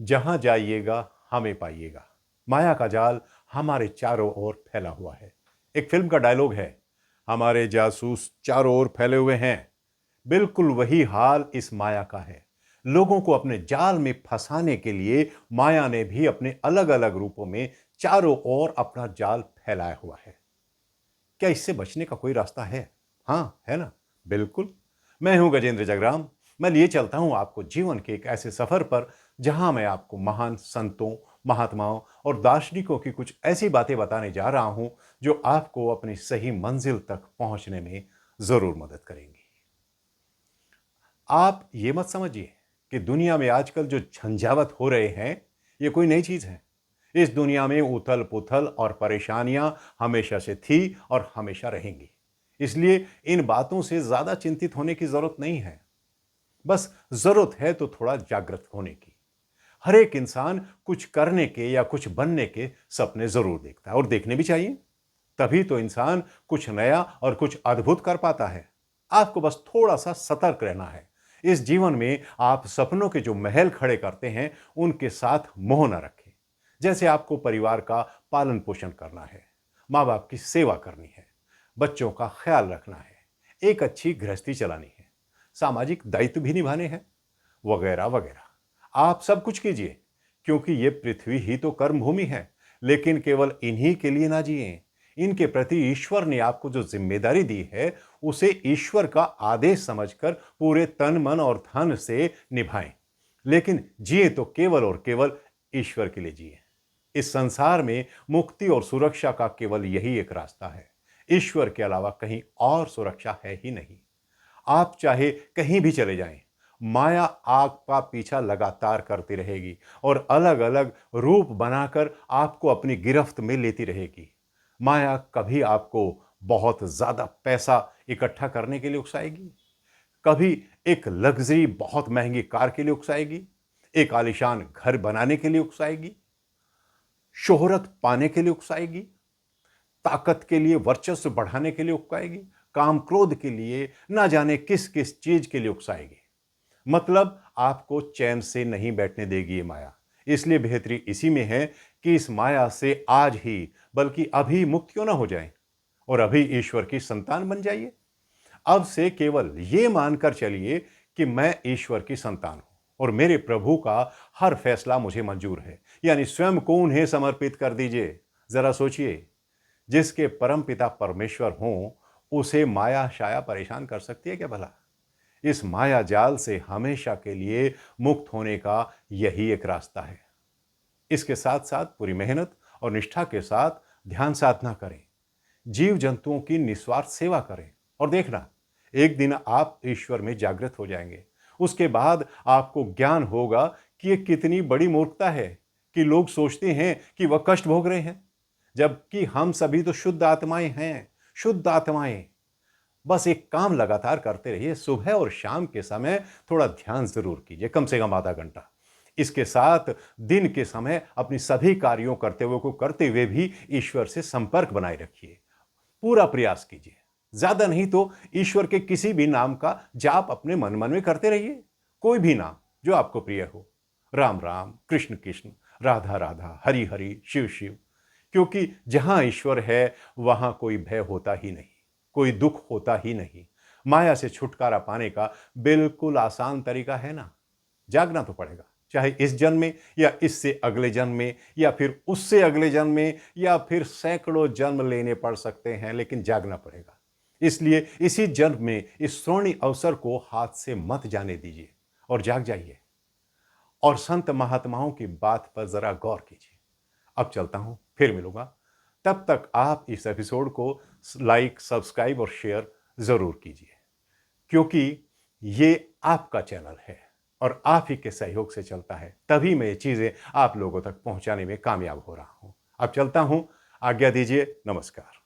जहां जाइएगा हमें पाइएगा। माया का जाल हमारे चारों ओर फैला हुआ है। एक फिल्म का डायलॉग है, हमारे जासूस चारों ओर फैले हुए हैं। बिल्कुल वही हाल इस माया का है। लोगों को अपने जाल में फंसाने के लिए माया ने भी अपने अलग अलग रूपों में चारों ओर अपना जाल फैलाया हुआ है। क्या इससे बचने का कोई रास्ता है? हाँ, है ना? बिल्कुल। मैं हूं गजेंद्र जगराम। मैं लिए चलता हूं आपको जीवन के एक ऐसे सफर पर जहां मैं आपको महान संतों, महात्माओं और दार्शनिकों की कुछ ऐसी बातें बताने जा रहा हूं जो आपको अपनी सही मंजिल तक पहुंचने में जरूर मदद करेंगी। आप ये मत समझिए कि दुनिया में आजकल जो झंझावत हो रहे हैं, ये कोई नई चीज है। इस दुनिया में उथल-पुथल और परेशानियां हमेशा से थी और हमेशा रहेंगी। इसलिए इन बातों से ज्यादा चिंतित होने की जरूरत नहीं है। बस जरूरत है तो थोड़ा जागृत होने की। हर एक इंसान कुछ करने के या कुछ बनने के सपने जरूर देखता है और देखने भी चाहिए। तभी तो इंसान कुछ नया और कुछ अद्भुत कर पाता है। आपको बस थोड़ा सा सतर्क रहना है। इस जीवन में आप सपनों के जो महल खड़े करते हैं, उनके साथ मोह न रखें। जैसे आपको परिवार का पालन पोषण करना है, माँ बाप की सेवा करनी है, बच्चों का ख्याल रखना है, एक अच्छी गृहस्थी चलानी है, सामाजिक दायित्व भी निभाने हैं, वगैरह वगैरह। आप सब कुछ कीजिए, क्योंकि ये पृथ्वी ही तो कर्म भूमि है। लेकिन केवल इन्हीं के लिए ना जिए। इनके प्रति ईश्वर ने आपको जो जिम्मेदारी दी है, उसे ईश्वर का आदेश समझकर पूरे तन मन और धन से निभाएं। लेकिन जिए तो केवल और केवल ईश्वर के लिए जिए। इस संसार में मुक्ति और सुरक्षा का केवल यही एक रास्ता है। ईश्वर के अलावा कहीं और सुरक्षा है ही नहीं। आप चाहे कहीं भी चले जाएं, माया आपका पीछा लगातार करती रहेगी और अलग अलग रूप बनाकर आपको अपनी गिरफ्त में लेती रहेगी। माया कभी आपको बहुत ज्यादा पैसा इकट्ठा करने के लिए उकसाएगी, कभी एक लग्जरी बहुत महंगी कार के लिए उकसाएगी, एक आलीशान घर बनाने के लिए उकसाएगी, शोहरत पाने के लिए उकसाएगी, ताकत के लिए, वर्चस्व बढ़ाने के लिए उकसाएगी, काम क्रोध के लिए, ना जाने किस किस चीज के लिए उकसाएगी। मतलब आपको चैन से नहीं बैठने देगी ये माया। इसलिए बेहतरी इसी में है कि इस माया से आज ही, बल्कि अभी मुक्त क्यों ना हो जाएं और अभी ईश्वर की संतान बन जाइए। अब से केवल ये मानकर चलिए कि मैं ईश्वर की संतान हूं और मेरे प्रभु का हर फैसला मुझे मंजूर है, यानी स्वयं को उन्हें समर्पित कर दीजिए। जरा सोचिए, जिसके परम पिता परमेश्वर हों, उसे माया शाया परेशान कर सकती है क्या भला? इस माया जाल से हमेशा के लिए मुक्त होने का यही एक रास्ता है। इसके साथ साथ पूरी मेहनत और निष्ठा के साथ ध्यान साधना करें, जीव जंतुओं की निस्वार्थ सेवा करें और देखना, एक दिन आप ईश्वर में जागृत हो जाएंगे। उसके बाद आपको ज्ञान होगा कि ये कितनी बड़ी मूर्खता है कि लोग सोचते हैं कि वह कष्ट भोग रहे हैं, जबकि हम सभी तो शुद्ध आत्माएं हैं। शुद्ध आत्माएं। बस एक काम लगातार करते रहिए। सुबह और शाम के समय थोड़ा ध्यान जरूर कीजिए, कम से कम आधा घंटा। इसके साथ दिन के समय अपनी सभी कार्यों करते हुए भी ईश्वर से संपर्क बनाए रखिए। पूरा प्रयास कीजिए। ज्यादा नहीं तो ईश्वर के किसी भी नाम का जाप अपने मन मन में करते रहिए। कोई भी नाम जो आपको प्रिय हो। राम राम, कृष्ण कृष्ण, राधा राधा, हरि हरि, शिव शिव। क्योंकि जहां ईश्वर है, वहां कोई भय होता ही नहीं, कोई दुख होता ही नहीं। माया से छुटकारा पाने का बिल्कुल आसान तरीका है ना। जागना तो पड़ेगा, चाहे इस जन्म में या इससे अगले जन्म में या फिर उससे अगले जन्म में या फिर सैकड़ों जन्म लेने पड़ सकते हैं, लेकिन जागना पड़ेगा। इसलिए इसी जन्म में इस स्वर्णिम अवसर को हाथ से मत जाने दीजिए और जाग जाइए और संत महात्माओं की बात पर जरा गौर कीजिए। अब चलता हूं, फिर मिलूंगा। तब तक आप इस एपिसोड को लाइक, सब्सक्राइब और शेयर जरूर कीजिए, क्योंकि ये आपका चैनल है और आप ही के सहयोग से चलता है। तभी मैं ये चीजें आप लोगों तक पहुंचाने में कामयाब हो रहा हूं। अब चलता हूं, आज्ञा दीजिए। नमस्कार।